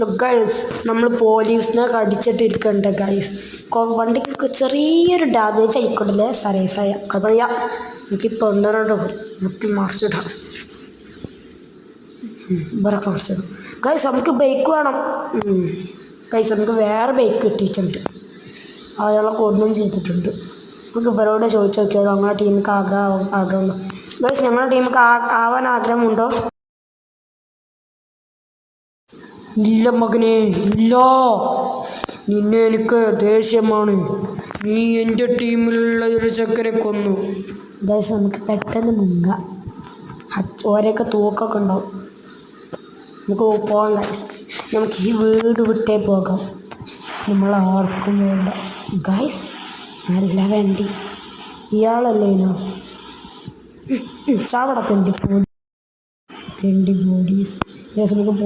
Guys നമ്മൾ പോലീസിനെ കടിച്ചിട്ടിരിക്കണ്ട guys. വണ്ടിക്ക് ചെറിയൊരു ഡാമേജ് ആയിക്കൊണ്ടല്ലേ സരേസായ കഥയ. എനിക്ക് പെണ്ണറോട് മുത്തി മറിച്ചിടാം. ഇവരൊക്കെ മറിച്ചിടും. ഗൈസ് നമുക്ക് ബൈക്ക് വേണം. ഗൈസ് നമുക്ക് വേറെ ബൈക്ക് കിട്ടിയിട്ടുണ്ട്. അയാളൊക്കെ ഒന്നും ചെയ്തിട്ടുണ്ട്. നമുക്ക് ഇവരോട് ചോദിച്ചു നോക്കിയോ ഞങ്ങളുടെ ടീമിക്ക് ആഗ്രഹമുണ്ടോ. ഗൈസ് ഞങ്ങളുടെ ടീമിക്ക് ആവാൻ ആഗ്രഹമുണ്ടോ? ഇല്ല മകനെ, ഇല്ല. നിന്നെ എനിക്ക് ദേഷ്യമാണ്. നീ എൻ്റെ ടീമിലുള്ള ഒരു ചെക്കനെ കൊന്നു. ഗൈസ് നമുക്ക് പെട്ടെന്ന് മുങ്ങാം. ഓരൊക്കെ തൂക്കൊക്കെ ഉണ്ടാവും. നമുക്ക് പോകാം ഗൈസ്. നമുക്ക് ഈ വീട് വിട്ടേ പോകാം. നമ്മൾ ആർക്കും വേണ്ട ഗൈസ്. നല്ല വണ്ടി. ഇയാളല്ലേനോ ചാവട തെണ്ടി പോലീസ്. ഗൈസ് നമുക്ക്